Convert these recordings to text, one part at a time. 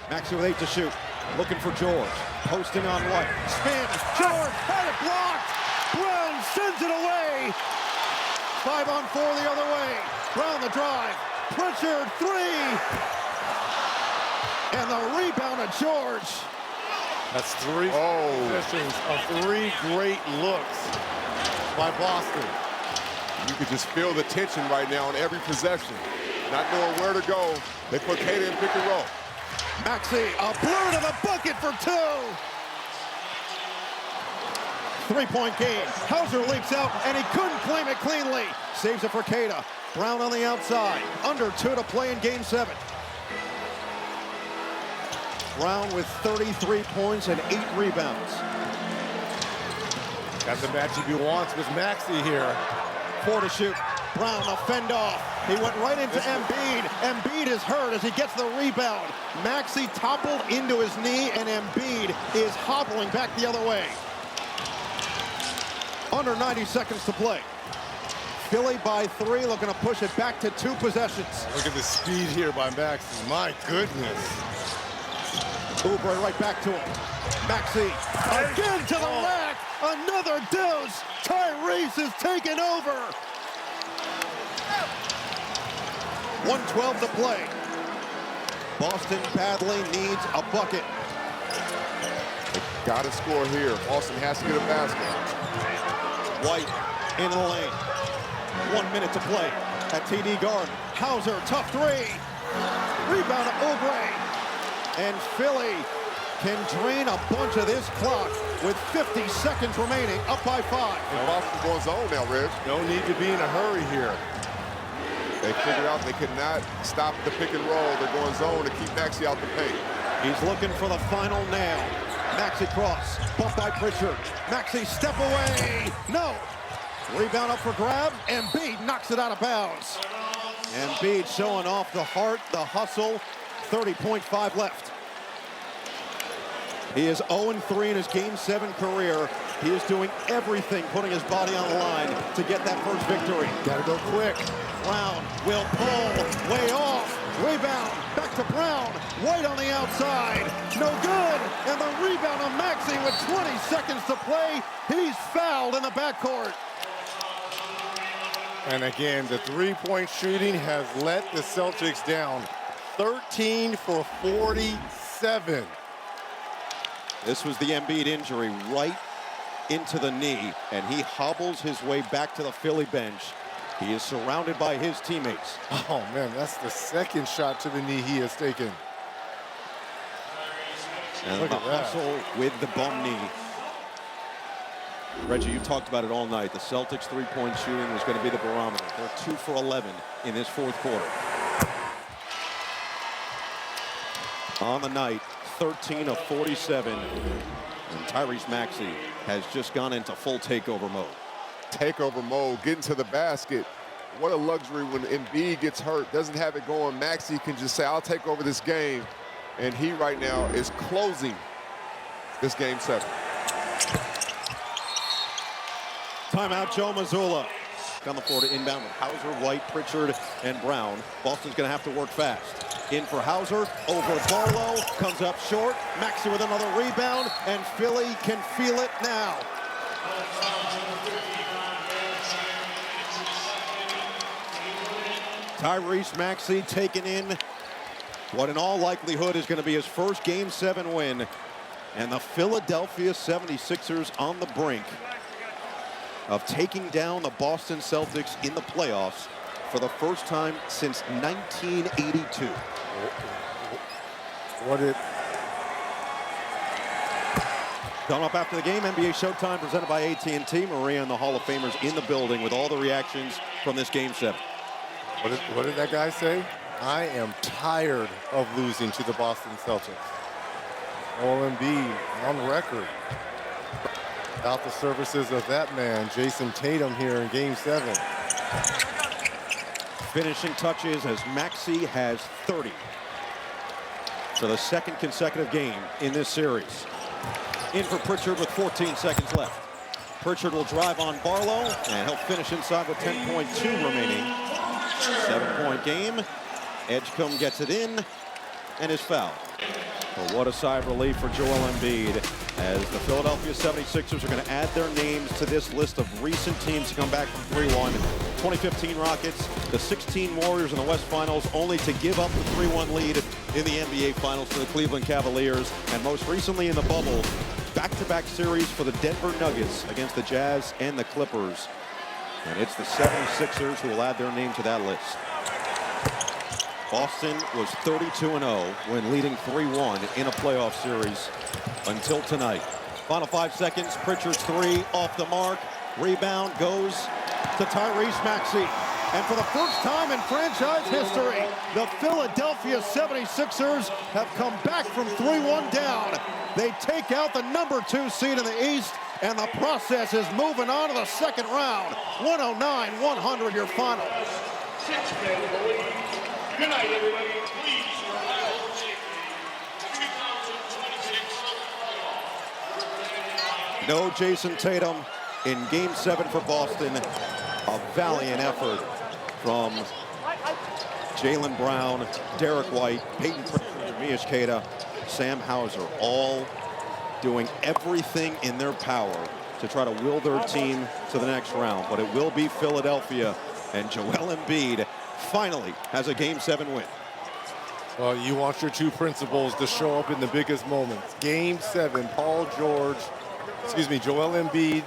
Maxey with 8 to shoot. Looking for George. Posting on White. Spins. George had it blocked. Brown sends it away. 5 on 4 the other way. Brown the drive. Pritchard 3. And the rebound of George. That's 3 possessions of 3 great looks by Boston. You could just feel the tension right now in every possession. Not knowing where to go. They put Kata in pick and roll. Maxey, a blur to the bucket for 2. 3-point game. Hauser leaks out, and he couldn't claim it cleanly. Saves it for Kata. Brown on the outside. Under 2 to play in Game 7. Brown with 33 points and 8 rebounds. Got the matchup he wants with Maxey here. 4 to shoot. Brown, a fend off. He went right into Embiid. Embiid is hurt as he gets the rebound. Maxey toppled into his knee, and Embiid is hobbling back the other way. Under 90 seconds to play. Philly by 3, looking to push it back to 2 possessions. Look at the speed here by Maxey. My goodness. Oubre right back to him. Maxey again to the rack. Another deuce. Tyrese is taking over. 1:12 to play. Boston badly needs a bucket. Got to score here. Boston has to get a basket. White in the lane. 1 minute to play at TD Garden. Hauser, tough 3. Rebound to Oubre. And Philly can drain a bunch of this clock with 50 seconds remaining, up by 5. And Boston going zone now, Reg. No need to be in a hurry here. They figured out they could not stop the pick and roll. They're going zone to keep Maxey out the paint. He's looking for the final nail. Maxey cross, bumped by Pritchard. Maxey step away, no. Rebound up for grabs, Embiid knocks it out of bounds. Embiid showing off the heart, the hustle, 30.5 left. He is 0-3 in his Game 7 career. He is doing everything, putting his body on the line to get that first victory. Gotta go quick. Brown will pull, way off, rebound, back to Brown, White on the outside, no good, and the rebound of Maxey with 20 seconds to play. He's fouled in the backcourt. And again, the 3-point shooting has let the Celtics down. 13 for 47. This was the Embiid injury right into the knee, and he hobbles his way back to the Philly bench. He is surrounded by his teammates. Oh, man, that's the second shot to the knee he has taken. And the hustle with the bum knee. Reggie, you talked about it all night. The Celtics' 3-point shooting was going to be the barometer. They're 2 for 11 in this 4th quarter. On the night, 13 of 47. And Tyrese Maxey has just gone into full takeover mode. Takeover mode, getting to the basket. What a luxury when Embiid gets hurt, doesn't have it going. Maxey can just say, I'll take over this game. And he right now is closing this Game 7. Timeout, Joe Mazzulla. On the floor to inbound with Hauser, White, Pritchard, and Brown. Boston's going to have to work fast. In for Hauser, over Barlow, comes up short. Maxey with another rebound, and Philly can feel it now. Tyrese Maxey taking in what in all likelihood is going to be his first Game 7 win. And the Philadelphia 76ers on the brink of taking down the Boston Celtics in the playoffs for the first time since 1982. Coming up after the game, NBA Showtime presented by AT&T. Maria and the Hall of Famers in the building with all the reactions from this Game 7. What did that guy say? I am tired of losing to the Boston Celtics. Joel Embiid on record. Without the services of that man, Jason Tatum, here in Game 7. Finishing touches as Maxey has 30 for the second consecutive game in this series. In for Pritchard with 14 seconds left. Pritchard will drive on Barlow, and he'll finish inside with 10.2 remaining. 7-point game. Edgecombe gets it in and is fouled. But what a sigh of relief for Joel Embiid as the Philadelphia 76ers are going to add their names to this list of recent teams to come back from 3-1. 2015 Rockets, the 16 Warriors in the West Finals, only to give up the 3-1 lead in the NBA Finals to the Cleveland Cavaliers. And most recently in the bubble, back-to-back series for the Denver Nuggets against the Jazz and the Clippers. And it's the 76ers who will add their name to that list. Boston was 32-0 when leading 3-1 in a playoff series until tonight. Final 5 seconds, Pritchard's three off the mark. Rebound goes to Tyrese Maxey. And for the first time in franchise history, the Philadelphia 76ers have come back from 3-1 down. They take out the #2 seed in the East, and the process is moving on to the second round. 109-100 your final. Good night, everybody. Please rise. No Jason Tatum in Game 7 for Boston. A valiant effort from Jaylen Brown, Derek White, Peyton Pritchard, Mish Queta, Sam Hauser, all doing everything in their power to try to will their team to the next round. But it will be Philadelphia, and Joel Embiid finally has a Game 7 win. Well, you want your two principals to show up in the biggest moments. Game 7, Joel Embiid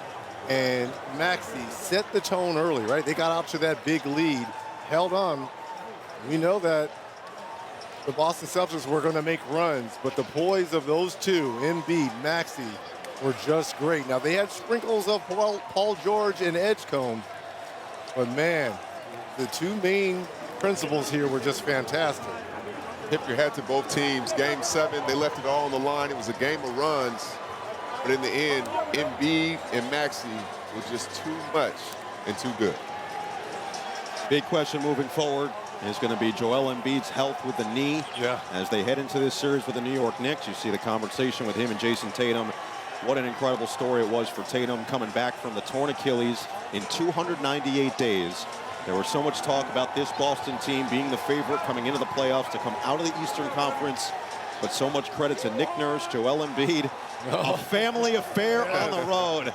and Maxey set the tone early, right? They got out to that big lead, held on. We know that the Boston Celtics were going to make runs, but the poise of those two, Embiid, Maxey, were just great. Now, they had sprinkles of Paul George and Edgecombe, but man, the two main principals here were just fantastic. Tip your hat to both teams. Game 7, they left it all on the line. It was a game of runs. But in the end, Embiid and Maxey were just too much and too good. Big question moving forward is going to be Joel Embiid's health with the knee. Yeah. As they head into this series with the New York Knicks, you see the conversation with him and Jason Tatum. What an incredible story it was for Tatum coming back from the torn Achilles in 298 days. There was so much talk about this Boston team being the favorite coming into the playoffs to come out of the Eastern Conference. But so much credit to Nick Nurse, Joel Embiid, a family affair on the road.